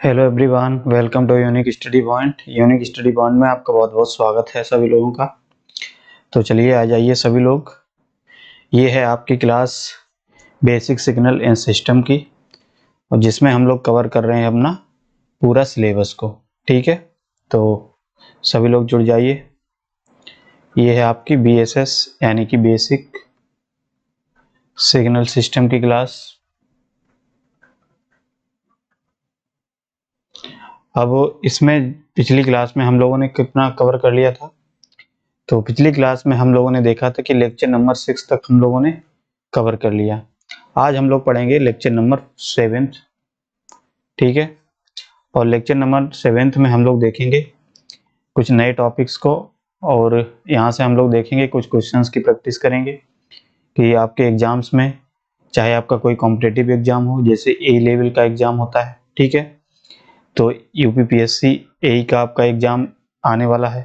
Hello everyone, welcome to Unique Study Point. Unique Study Point में आपका बहुत बहुत स्वागत है सभी लोगों का। तो चलिए आ जाइए सभी लोग। ये है आपकी class basic signal and system की, और जिसमें हम लोग कवर कर रहे हैं अपना पूरा सिलेबस को। ठीक है, तो सभी लोग जुड़ जाइए। ये है आपकी BSS यानी कि बेसिक सिग्नल सिस्टम की क्लास। अब इसमें पिछली क्लास में हम लोगों ने कितना कवर कर लिया था। तो पिछली क्लास में हम लोगों ने देखा था कि लेक्चर नंबर 6 तक हम लोगों ने कवर कर लिया। आज हम लोग पढ़ेंगे लेक्चर नंबर 7। ठीक है, और लेक्चर नंबर 7 में हम लोग देखेंगे कुछ नए टॉपिक्स को, और यहाँ से हम लोग देखेंगे कुछ क्वेश्चंस की प्रैक्टिस करेंगे कि आपके एग्जाम्स में, चाहे आपका कोई कॉम्पिटिटिव एग्जाम हो, जैसे ए लेवल का एग्जाम होता है, ठीक है, तो UPPSC AE का आपका एग्जाम आने वाला है।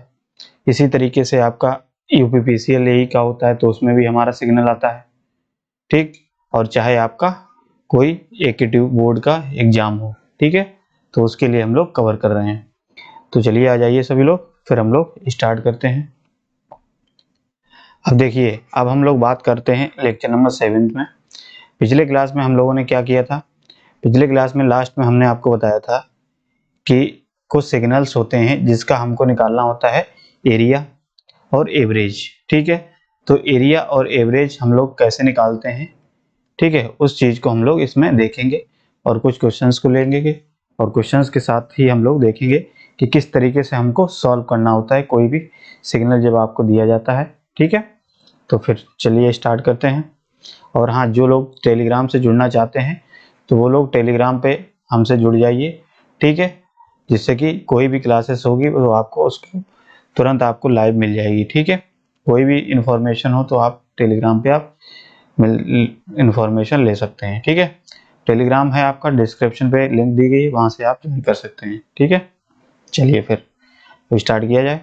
इसी तरीके से आपका UPPCL AE का होता है, तो उसमें भी हमारा सिग्नल आता है। ठीक, और चाहे आपका कोई एकेटिव बोर्ड का एग्जाम हो, ठीक है, तो उसके लिए हम लोग कवर कर रहे हैं। तो चलिए आ जाइए सभी लोग, फिर हम लोग स्टार्ट करते हैं। अब देखिए, अब हम लोग बात करते हैं लेक्चर नंबर 7 में। पिछले क्लास में हम लोगों ने क्या किया था? पिछले क्लास में लास्ट में हमने आपको बताया था कि कुछ सिग्नल्स होते हैं जिसका हमको निकालना होता है एरिया और एवरेज। ठीक है, तो एरिया और एवरेज हम लोग कैसे निकालते हैं, ठीक है, उस चीज को हम लोग इसमें देखेंगे और कुछ क्वेश्चंस को लेंगे, और क्वेश्चंस के साथ ही हम लोग देखेंगे कि किस तरीके से हमको सॉल्व करना होता है कोई भी सिग्नल जब आपको दिया जाता है। ठीक है, तो फिर चलिए स्टार्ट करते हैं। और हाँ, जो लोग टेलीग्राम से जुड़ना चाहते हैं तो वो लोग टेलीग्राम पे हमसे जुड़ जाइए, ठीक है, जिससे कि कोई भी क्लासेस होगी तो आपको उसको तुरंत आपको लाइव मिल जाएगी। ठीक है, कोई भी इंफॉर्मेशन हो तो आप टेलीग्राम पे आप इंफॉर्मेशन ले सकते हैं। ठीक है, टेलीग्राम है आपका, डिस्क्रिप्शन पे लिंक दी गई है, वहां से आप ज्वाइन कर सकते हैं। ठीक है, चलिए फिर तो स्टार्ट किया जाए।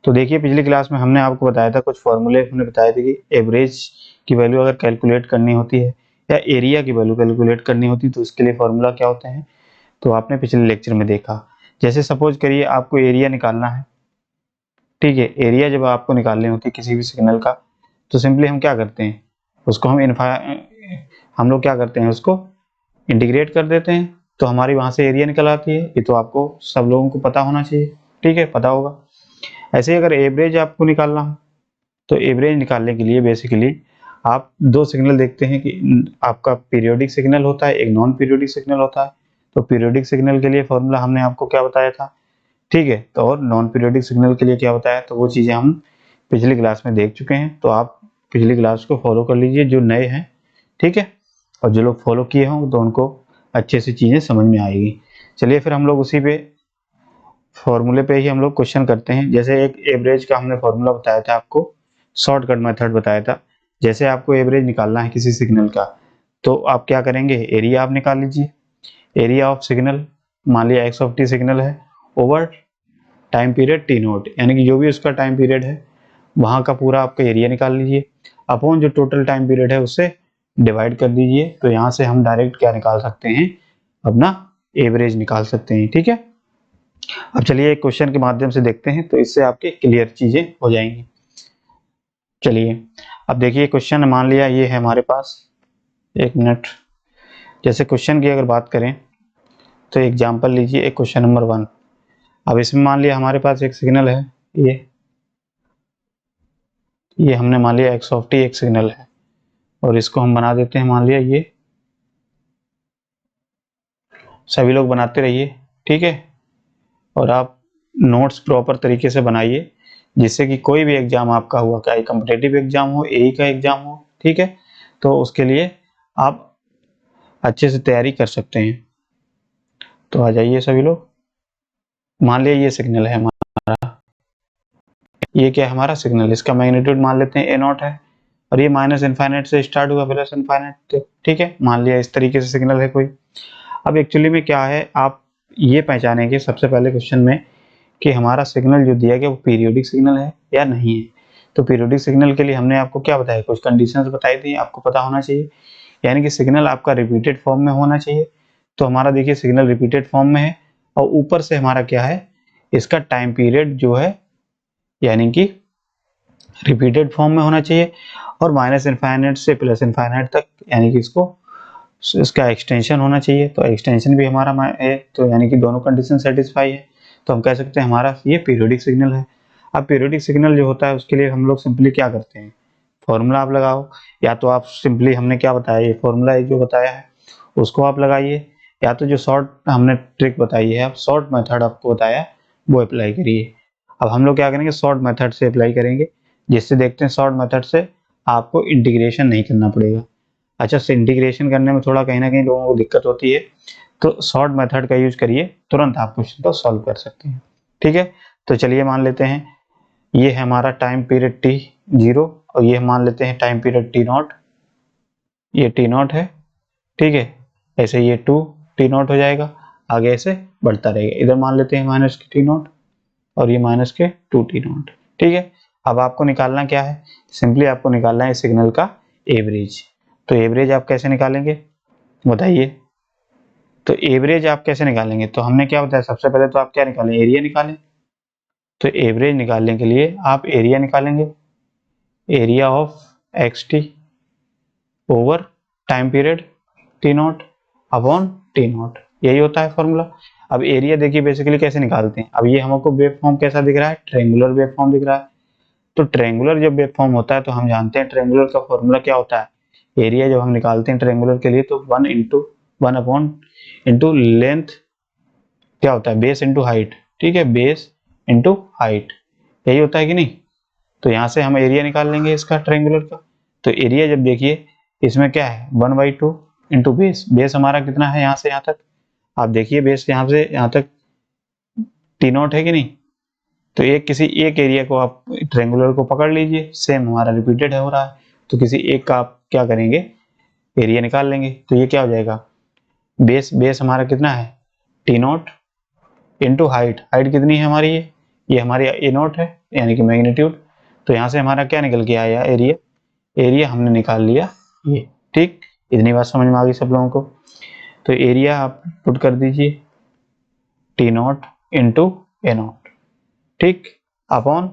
तो देखिए, पिछली क्लास में हमने आपको बताया था, कुछ फॉर्मूले हमने बताए थे कि एवरेज की वैल्यू अगर कैलकुलेट करनी होती है या एरिया की वैल्यू कैलकुलेट करनी होती है तो उसके लिए फॉर्मूला क्या होते हैं, तो आपने पिछले लेक्चर में देखा। जैसे सपोज करिए आपको एरिया निकालना है, ठीक है, एरिया जब आपको निकालनी होती है किसी भी सिग्नल का, तो सिंपली हम क्या करते हैं, उसको हम लोग क्या करते हैं, उसको इंटीग्रेट कर देते हैं, तो हमारी वहां से एरिया निकल आती है। ये तो आपको सब लोगों को पता होना चाहिए, ठीक है, पता होगा। ऐसे ही अगर एवरेज आपको निकालना हो तो एवरेज निकालने के लिए बेसिकली आप दो सिग्नल देखते हैं कि आपका पीरियोडिक सिग्नल होता है, एक नॉन पीरियोडिक सिग्नल होता है। तो पीरियोडिक सिग्नल के लिए फॉर्मूला हमने आपको क्या बताया था, ठीक है, तो और नॉन पीरियोडिक सिग्नल के लिए क्या बताया, तो वो चीजें हम पिछली क्लास में देख चुके हैं। तो आप पिछली क्लास को फॉलो कर लीजिए जो नए हैं, ठीक है, और जो लोग फॉलो किए हों तो उनको अच्छे से चीजें समझ में आएगी। चलिए फिर हम लोग उसी पे फॉर्मूले पे ही हम लोग क्वेश्चन करते हैं। जैसे एक एवरेज का हमने फॉर्मूला बताया था आपको, शॉर्टकट मेथड बताया था। जैसे आपको एवरेज निकालना है किसी सिग्नल का, तो आप क्या करेंगे, एरिया आप निकाल लीजिए, एरिया ऑफ सिग्नल, मान लिया एक्स ऑफ टी सिग्नल है, over time period T note, यानी कि जो भी उसका टाइम पीरियड है वहां का पूरा आपका एरिया निकाल लीजिए, अपॉन जो टोटल टाइम पीरियड है उससे डिवाइड कर दीजिए। तो यहाँ से हम डायरेक्ट क्या निकाल सकते हैं, अपना एवरेज निकाल सकते हैं। ठीक है, अब चलिए एक क्वेश्चन के माध्यम से देखते हैं, तो इससे आपके क्लियर चीजें हो जाएंगी। चलिए अब देखिए, क्वेश्चन मान लिया ये है हमारे पास, एक मिनट। जैसे क्वेश्चन की अगर बात करें तो एग्जांपल लीजिए, एक क्वेश्चन नंबर 1। अब इसमें मान लिया हमारे पास एक सिग्नल है, ये हमने मान लिया एक्स ऑफ टी एक सिग्नल है, और इसको हम बना देते हैं, मान लिया ये, सभी लोग बनाते रहिए, ठीक है, और आप नोट्स प्रॉपर तरीके से बनाइए, जिससे कि कोई भी एग्जाम आपका हुआ, चाहे कॉम्पिटेटिव एग्जाम हो, एई का एग्जाम हो, ठीक है, तो उसके लिए आप अच्छे से तैयारी कर सकते हैं। तो आ जाइए सभी लोग। मान लिया ये सिग्नल है हमारा, ये क्या है हमारा सिग्नल, इसका मैग्नीट्यूड मान लेते हैं ए नॉट है, और ये माइनस इनफाइनाइट से स्टार्ट हुआ प्लस इनफाइनाइट, ठीक है, मान लिया इस तरीके से सिग्नल है कोई। अब एक्चुअली में क्या है, आप ये पहचानेंगे सबसे पहले क्वेश्चन में कि हमारा सिग्नल जो दिया गया वो पीरियोडिक सिग्नल है या नहीं है। तो पीरियोडिक सिग्नल के लिए हमने आपको क्या बताया, कुछ कंडीशंस बताई थी, आपको पता होना चाहिए, यानी कि सिग्नल आपका रिपीटेड फॉर्म में होना चाहिए, तो हमारा देखिए सिग्नल रिपीटेड फॉर्म में है, और ऊपर से हमारा क्या है, इसका टाइम पीरियड जो है यानी कि रिपीटेड फॉर्म में होना चाहिए, और माइनस इनफाइनाइट से प्लस इनफाइनाइट तक यानी कि इसका एक्सटेंशन होना चाहिए। तो एक्सटेंशन भी हमारा है, तो यानी कि दोनों कंडीशन सेटिस्फाई है, तो हम कह सकते हैं हमारा ये पीरियोडिक सिग्नल है। अब पीरियोडिक सिग्नल जो होता है उसके लिए हम लोग सिंपली क्या करते हैं, फॉर्मूला आप लगाओ, या तो आप सिंपली हमने क्या बताया, ये फॉर्मूला जो बताया है उसको आप लगाइए, या तो जो शॉर्ट हमने ट्रिक बताई है, आप शॉर्ट मेथड आपको बताया वो अप्लाई करिए। अब हम लोग क्या करेंगे, शॉर्ट मेथड से अप्लाई करेंगे, जिससे देखते हैं शॉर्ट मेथड से आपको इंटीग्रेशन नहीं करना पड़ेगा। अच्छा, से इंटीग्रेशन करने में थोड़ा कहीं ना कहीं लोगों को दिक्कत होती है, तो शॉर्ट मेथड का यूज करिए, तुरंत आप क्वेश्चन को सॉल्व कर सकते हैं। ठीक है, तो चलिए मान लेते हैं ये है हमारा टाइम पीरियड t0, और ये मान लेते हैं टाइम पीरियड t0, ये t0 है। ठीक है, ऐसे ये 2 t0 हो जाएगा, आगे ऐसे बढ़ता रहेगा। इधर मान लेते हैं माइनस के t0, और ये माइनस के 2 t0। ठीक है, अब आपको निकालना क्या है, सिंपली आपको निकालना है सिग्नल का एवरेज। तो एवरेज आप कैसे निकालेंगे बताइए, तो एवरेज आप कैसे निकालेंगे, तो हमने क्या बताया, सबसे पहले तो आप क्या निकालें, एरिया निकालें। तो एवरेज निकालने के लिए आप एरिया निकालेंगे, area of x T over time period T not upon T not, यही होता है फॉर्मूला। अब एरिया देखिए बेसिकली कैसे निकालते हैं, अब ये हमको वेव फॉर्म कैसा दिख रहा है, ट्रेंगुलर वेव फॉर्म दिख रहा है। तो ट्रेंगुलर जब वेव फॉर्म होता है तो हम जानते हैं ट्रेंगुलर का फॉर्मूला क्या होता है, एरिया जब हम निकालते हैं ट्रेंगुलर के लिए तो 1 अपॉन इंटू लेंथ क्या होता है, बेस इंटू हाइट। ठीक है, बेस इंटू हाइट, यही होता है कि नहीं। तो यहाँ से हम एरिया निकाल लेंगे इसका ट्रेंगुलर का। तो एरिया जब देखिए इसमें क्या है 1/2 इंटू बेस, बेस हमारा कितना है यहाँ से यहाँ तक, आप देखिए बेस यहाँ से यहाँ तक t0 है कि नहीं। तो किसी एक एरिया को आप ट्रेंगुलर को पकड़ लीजिए, सेम हमारा रिपीटेड हो रहा है, तो किसी एक का आप क्या करेंगे, एरिया निकाल लेंगे। तो ये क्या हो जाएगा, बेस हमारा कितना है t0 इंटू हाइट, हाइट कितनी है हमारी, ये हमारी a0 है यानी कि मैग्नीट्यूड। तो यहाँ से हमारा क्या निकल के आया, एरिया, एरिया हमने निकाल लिया ये। ठीक, इतनी बात समझ में आ गई सब लोगों को। तो एरिया आप पुट कर दीजिए t0 इंटू a0, ठीक, अपॉन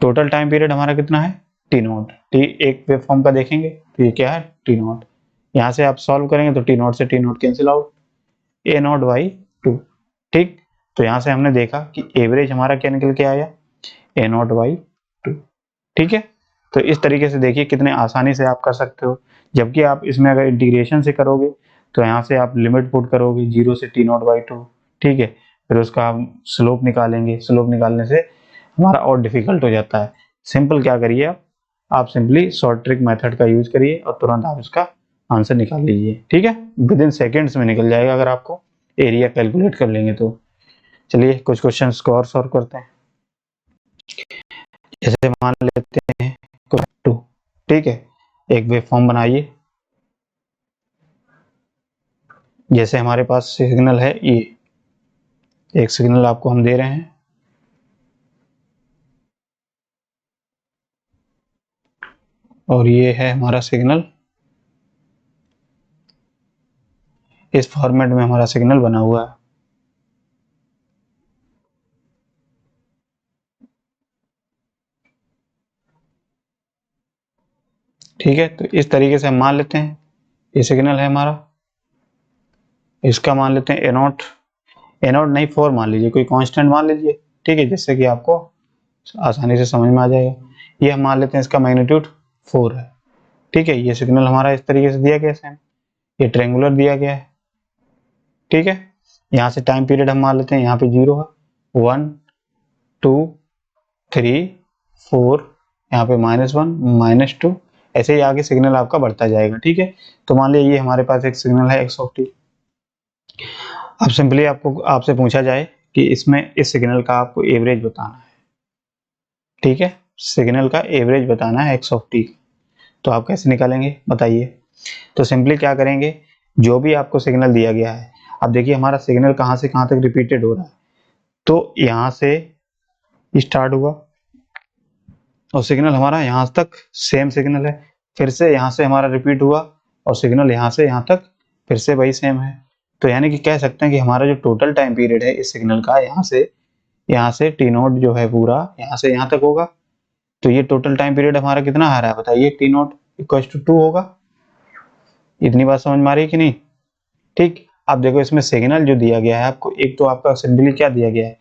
टोटल टाइम पीरियड हमारा कितना है t0, टी एक वेव फॉर्म का देखेंगे तो ये क्या है t0, यहाँ से आप सॉल्व करेंगे तो t0 से t0 कैंसिल आउट, a0/2। ठीक, तो यहाँ से हमने देखा कि एवरेज हमारा क्या निकल के आया, a0/2। ठीक है, तो इस तरीके से देखिए कितने आसानी से आप कर सकते हो। जबकि आप इसमें अगर इंटीग्रेशन से करोगे तो यहाँ से आप लिमिट पुट करोगे 0 से t0/2। ठीक है, फिर उसका हम स्लोप निकालेंगे, स्लोप निकालने से हमारा और डिफिकल्ट हो जाता है। सिंपल क्या करिए आप सिंपली शॉर्ट ट्रिक मेथड का यूज करिए और तुरंत आप इसका आंसर निकाल लीजिए। ठीक है, विद इन सेकेंड्स में निकल जाएगा अगर आपको एरिया कैलकुलेट कर लेंगे तो। चलिए कुछ क्वेश्चन को और सॉल्व करते हैं। जैसे मान लेते हैं 2, ठीक है, एक वेव फॉर्म बनाइए, जैसे हमारे पास सिग्नल है ये, एक सिग्नल आपको हम दे रहे हैं, और ये है हमारा सिग्नल, इस फॉर्मेट में हमारा सिग्नल बना हुआ है। ठीक है, तो इस तरीके से हम मान लेते हैं ये सिग्नल है हमारा, इसका मान लेते हैं a0 नहीं 4 मान लीजिए, कोई कांस्टेंट मान लीजिए। ठीक है, जिससे कि आपको आसानी से समझ में आ जाएगा। ये हम मान लेते हैं इसका मैग्नीट्यूड 4 है। ठीक है, ये सिग्नल हमारा इस तरीके से दिया गया है, ये ट्रेंगुलर दिया गया है। ठीक है, यहाँ से टाइम पीरियड हम मान लेते हैं, यहाँ पे 0 है, 1 2 3 4, यहाँ पे -1 -2, ऐसे ही आगे सिग्नल आपका बढ़ता जाएगा। ठीक है, तो मान लिया ये हमारे पास एक सिग्नल है x। अब सिंपली आपसे पूछा जाए कि इसमें इस सिग्नल का आपको एवरेज बताना है। ठीक है, सिग्नल का एवरेज बताना है x, तो आप कैसे निकालेंगे बताइए। तो सिंपली क्या करेंगे, जो भी आपको सिग्नल दिया गया है, अब देखिए हमारा सिग्नल कहाँ से कहाँ तक रिपीटेड हो रहा है, तो यहाँ से स्टार्ट हुआ और सिग्नल हमारा यहाँ तक सेम सिग्नल है, फिर से यहाँ से हमारा रिपीट हुआ और सिग्नल यहाँ से यहाँ तक फिर से वही सेम है। तो यानी कि कह सकते हैं कि हमारा जो टोटल टाइम पीरियड है इस सिग्नल का, यहाँ से टी नोट जो है पूरा यहाँ से यहाँ तक होगा। तो ये टोटल टाइम पीरियड हमारा कितना आ रहा है बताइए, टी नोट इक्वल टू 2 होगा। इतनी बात समझ में आ रही है कि नहीं? ठीक, अब देखो इसमें सिग्नल जो दिया गया है आपको, एक तो आपका सिंपली क्या दिया गया है,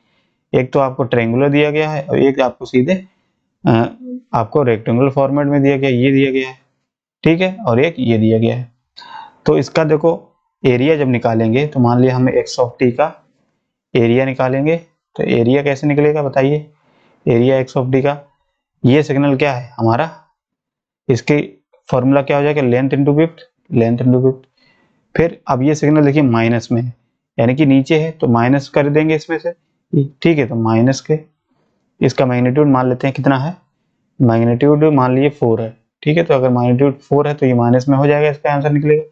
एक तो आपको ट्रायंगुलर दिया गया है और एक आपको सीधे आपको रेक्टेंगुलर फॉर्मेट में दिया गया, ये दिया गया है, ठीक है, और एक ये दिया गया है। तो इसका देखो एरिया जब निकालेंगे तो मान लिया हम एक्स ऑफ टी का एरिया निकालेंगे, तो एरिया कैसे निकलेगा बताइए, एरिया एक्स ऑफ टी का, ये सिग्नल क्या है हमारा, इसके फॉर्मूला क्या हो जाएगा, length into width, length into width. फिर अब ये सिग्नल देखिए माइनस में है, यानी कि नीचे है, तो माइनस कर देंगे इसमें से, ठीक है, तो माइनस के इसका मैग्नीट्यूड मान लेते हैं कितना है, मैग्नीट्यूड मान लिए 4 है, ठीक है, तो अगर मैग्नीट्यूड 4 है तो ये माइनस में हो जाएगा, इसका आंसर निकलेगा।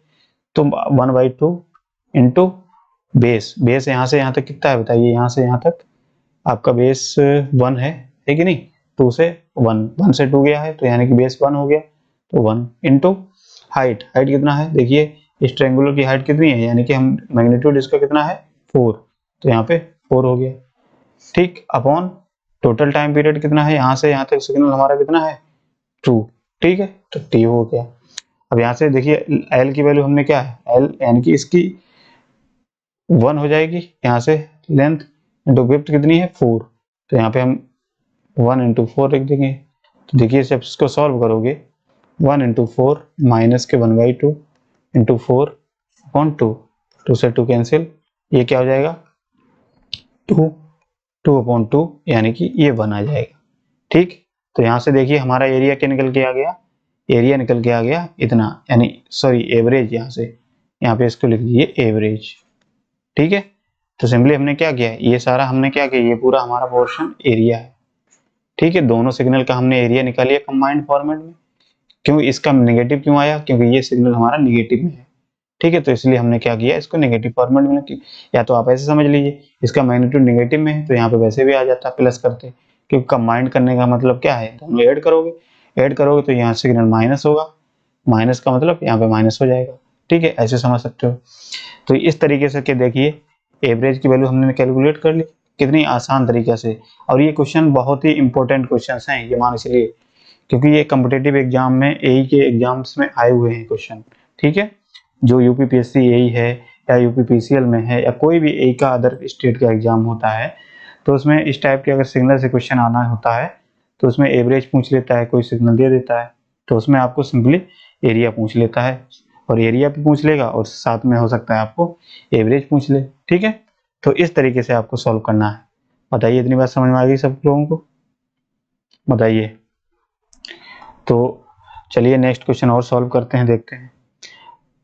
तो 1/2 इंटू बेस, बेस यहाँ से यहाँ तक कितना है बताइए, यहाँ से यहाँ तक आपका बेस 1 है कि नहीं, 2 से 1, 1 से 2 गया है तो यानी कि बेस 1 हो गया, तो 1 इंटू हाइट, हाइट कितना है देखिए, इस ट्रायंगुलर की हाइट कितनी है, यानी कि हम मैग्नीट्यूड इसका कितना है 4, तो यहाँ पे 4 हो गया, ठीक, अपॉन टोटल टाइम पीरियड कितना है, यहाँ से यहाँ तक सिग्नल हमारा कितना है 2, ठीक है, तो टी हो गया। अब यहाँ से देखिए एल की वैल्यू हमने क्या है, एल यानी कि इसकी 1 हो जाएगी, यहाँ से लेंथ इंटू विड्थ कितनी है 4, तो यहाँ पे हम 1 इंटू 4 लिख देंगे। तो देखिए जब इसको सॉल्व करोगे 1 इंटू 4 माइनस के 1/2 इंटू 4 अपॉन 2, 2 से 2 कैंसिल, ये क्या हो जाएगा 2, 2/2 यानी कि ये 1 आ जाएगा, ठीक। तो यहाँ से देखिए हमारा एरिया क्या निकल के आ गया, एरिया निकल के आ गया इतना, यानी सॉरी एवरेज, यहाँ पे इसको लिख दीजिए एवरेज, ठीक है। तो सिंपली हमने क्या किया है, ये सारा हमने क्या किया, ये पूरा हमारा पोर्शन एरिया है, ठीक है, दोनों सिग्नल का हमने एरिया निकाल लिया कंबाइंड फॉर्मेट में। क्यों इसका नेगेटिव क्यों आया, क्योंकि ये सिग्नल हमारा नेगेटिव में है, ठीक है, तो इसलिए हमने क्या किया, इसको नेगेटिव फॉर्मेट में किया। या तो आप ऐसे समझ लीजिए इसका मैग्नीट्यूड नेगेटिव में है तो यहाँ पे वैसे भी आ जाता प्लस करते, क्योंकि कंबाइंड करने का मतलब क्या है, दोनों ऐड करोगे, ऐड करोगे तो यहाँ सिग्नल माइनस होगा, माइनस का मतलब यहाँ पे माइनस हो जाएगा, ठीक है, ऐसे समझ सकते हो। तो इस तरीके से देखिए एवरेज की वैल्यू हमने कैलकुलेट कर ली, कितनी आसान तरीके से। और ये क्वेश्चन बहुत ही इंपॉर्टेंट क्वेश्चन हैं, ये मान इसलिए क्योंकि ये कॉम्पिटेटिव एग्जाम में एई के एग्जाम्स में आए हुए हैं क्वेश्चन, ठीक है, जो यूपीपीएससी एई है या यूपीपीसीएल में है या कोई भी एई का अदर स्टेट का एग्जाम होता है, तो उसमें इस टाइप के अगर सिग्नल से क्वेश्चन आना होता है तो उसमें एवरेज पूछ लेता है, कोई सिग्नल दे देता है, तो उसमें आपको सिंपली एरिया पूछ लेता है, और एरिया भी पूछ लेगा और साथ में हो सकता है आपको एवरेज पूछ ले, ठीक है। तो इस तरीके से आपको सॉल्व करना है। बताइए इतनी बात समझ में आ गई सब लोगों को, बताइए। तो चलिए नेक्स्ट क्वेश्चन और सॉल्व करते हैं, देखते हैं,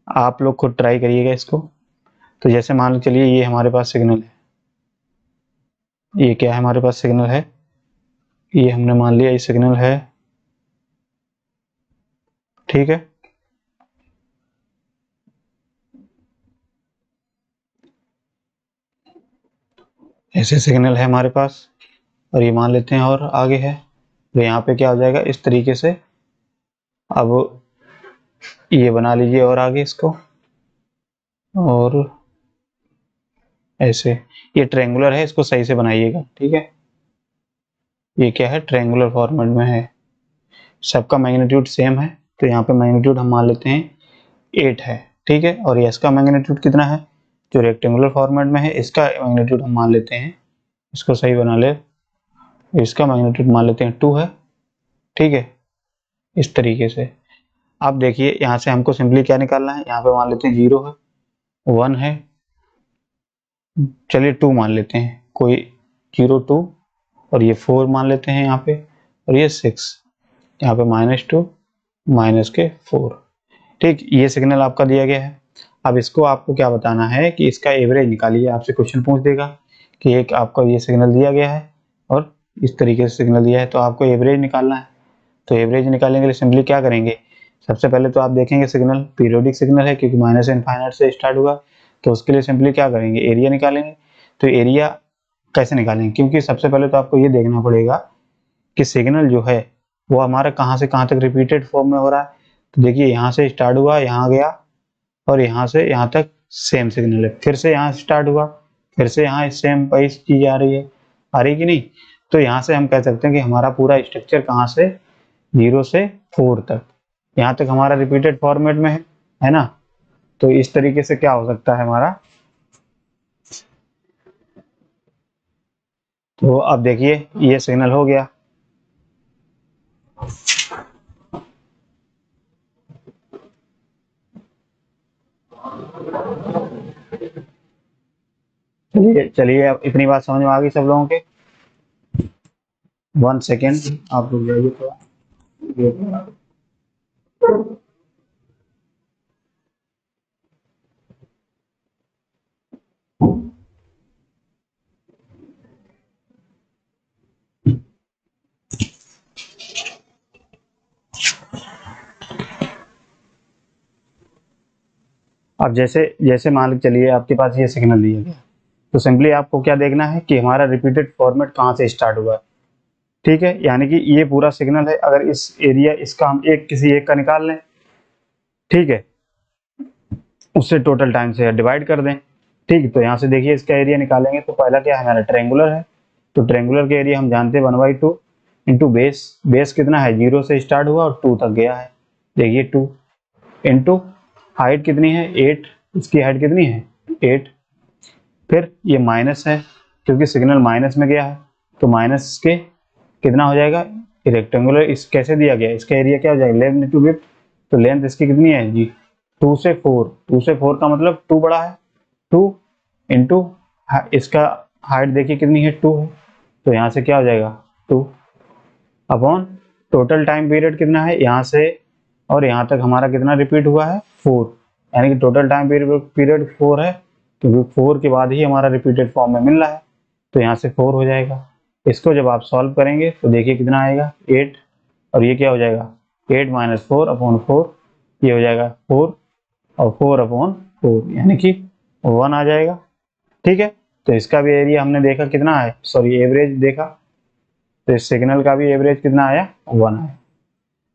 आप लोग खुद ट्राई करिएगा इसको। तो जैसे मान लो चलिए ये हमारे पास सिग्नल है, ये क्या है हमारे पास सिग्नल है, ये हमने मान लिया ये सिग्नल है, ठीक है, ऐसे सिग्नल है हमारे पास, और ये मान लेते हैं और आगे है, तो यहाँ पे क्या हो जाएगा इस तरीके से। अब ये बना लीजिए और आगे इसको, और ऐसे, ये ट्रायंगुलर है, इसको सही से बनाइएगा, ठीक है, ये क्या है ट्रायंगुलर फॉर्मेट में है, सबका मैग्नीट्यूड सेम है, तो यहाँ पे मैग्नीट्यूड हम मान लेते हैं 8 है, ठीक है, और इसका मैग्नीट्यूड कितना है, जो रेक्टेंगुलर फॉर्मेट में है इसका मैग्नीट्यूड हम मान लेते हैं, इसको सही बना ले, इसका मैग्नीट्यूड मान लेते हैं 2 है, ठीक है, इस तरीके से। अब देखिए यहाँ से हमको सिंपली क्या निकालना है, यहाँ पे मान लेते हैं 0 है, 1 है, चलिए 2 मान लेते हैं, कोई 0 2, और ये 4 मान लेते हैं यहाँ पे, और ये 6, यहाँ पे -2 -4, ठीक, ये सिग्नल आपका दिया गया है। अब इसको आपको क्या बताना है कि इसका एवरेज निकालिए, आपसे क्वेश्चन पूछ देगा कि एक आपका ये सिग्नल दिया गया है और इस तरीके से सिग्नल दिया है, तो आपको एवरेज निकालना है। तो एवरेज निकालने के लिए सिंपली क्या करेंगे, सबसे पहले तो आप देखेंगे सिग्नल पीरियोडिक सिग्नल है, क्योंकि माइनस इनफाइनाइट से स्टार्ट हुआ, तो उसके लिए सिंपली क्या करेंगे, एरिया निकालेंगे। तो एरिया कैसे निकालेंगे, क्योंकि सबसे पहले तो आपको ये देखना पड़ेगा कि सिग्नल जो है वो हमारा कहाँ से कहाँ तक रिपीटेड फॉर्म में हो रहा है। तो देखिए यहाँ से स्टार्ट हुआ, यहाँ गया, और यहाँ से यहाँ तक सेम सिग्नल है। फिर से यहाँ स्टार्ट हुआ, फिर से यहाँ सेम वही चीज आ रही है, कि नहीं? तो यहाँ से हम कह सकते हैं कि हमारा पूरा स्ट्रक्चर कहाँ से 0 से 4 तक, यहाँ तक हमारा रिपीटेड फॉर्मेट में है ना। तो इस तरीके से क्या हो सकता है हमारा। तो अब देखिए ये सिग्नल हो गया। चलिए चलिए, अब इतनी बात समझ में आ गई सब लोगों के। 1 सेकेंड आप रुक जाइए थोड़ा। अब जैसे जैसे मान के चलिए आपके पास ये सिग्नल दिया गया, तो सिंपली आपको क्या देखना है कि हमारा रिपीटेड फॉर्मेट कहाँ से स्टार्ट हुआ है। ठीक है, यानी कि ये पूरा सिग्नल है, अगर इस एरिया इसका हम किसी एक का निकाल लें, ठीक है, उससे टोटल टाइम से डिवाइड कर दें। ठीक, तो यहाँ से देखिए इसका एरिया निकालेंगे तो पहला क्या है हमारा ट्रायंगुलर है, तो ट्रायंगुलर के एरिया हम जानते हैं 1/2 इंटू बेस। बेस कितना है, 0 से स्टार्ट हुआ और 2 तक गया है, देखिए 2 इंटू हाइट कितनी है 8, इसकी हाइट कितनी है 8। फिर ये माइनस है क्योंकि सिग्नल माइनस में गया है, तो माइनस के कितना हो जाएगा रेक्टेंगुलर, इस कैसे दिया गया, इसका एरिया क्या हो जाएगा लेंथ इंटू विड्थ, तो लेंथ इसकी कितनी है जी 2 से 4, 2 से 4 का मतलब 2 बड़ा है, 2 इंटू इसका हाइट देखिए कितनी है 2 है, तो यहाँ से क्या हो जाएगा 2 अपॉन टोटल टाइम पीरियड कितना है यहाँ से और यहाँ तक हमारा कितना रिपीट हुआ है 4, यानी कि टोटल टाइम पीरियड 4 है, क्योंकि 4 के बाद ही हमारा रिपीटेड फॉर्म में मिल रहा है, तो यहाँ से 4 हो जाएगा। इसको जब आप सॉल्व करेंगे तो देखिए कितना आएगा 8, और ये क्या हो जाएगा 8 माइनस 4 अपॉन 4, ये हो जाएगा 4 और 4 अपॉन 4 यानी कि 1 आ जाएगा। ठीक है, तो इसका भी एरिया हमने देखा कितना है, सॉरी एवरेज देखा, तो इस सिग्नल का भी एवरेज कितना आया 1 आया।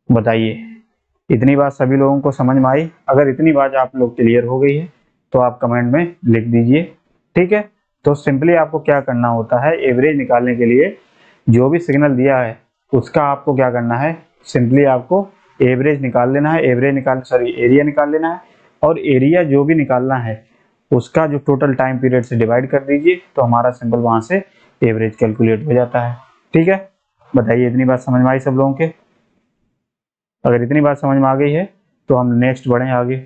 बताइए इतनी बात सभी लोगों को समझ में आई? अगर इतनी बात आप लोग क्लियर हो गई है तो आप कमेंट में लिख दीजिए। ठीक है, तो सिंपली आपको क्या करना होता है, एवरेज निकालने के लिए जो भी सिग्नल दिया है उसका आपको क्या करना है, सिंपली आपको एवरेज निकाल लेना है, एरिया निकाल लेना है, और एरिया जो भी निकालना है उसका जो टोटल टाइम पीरियड से डिवाइड कर दीजिए, तो हमारा सिंपल वहां से एवरेज कैलकुलेट हो जाता है। ठीक है, बताइए इतनी बात समझ में आई सब लोगों के? अगर इतनी बात समझ में आ गई है तो हम नेक्स्ट बढ़ें आगे।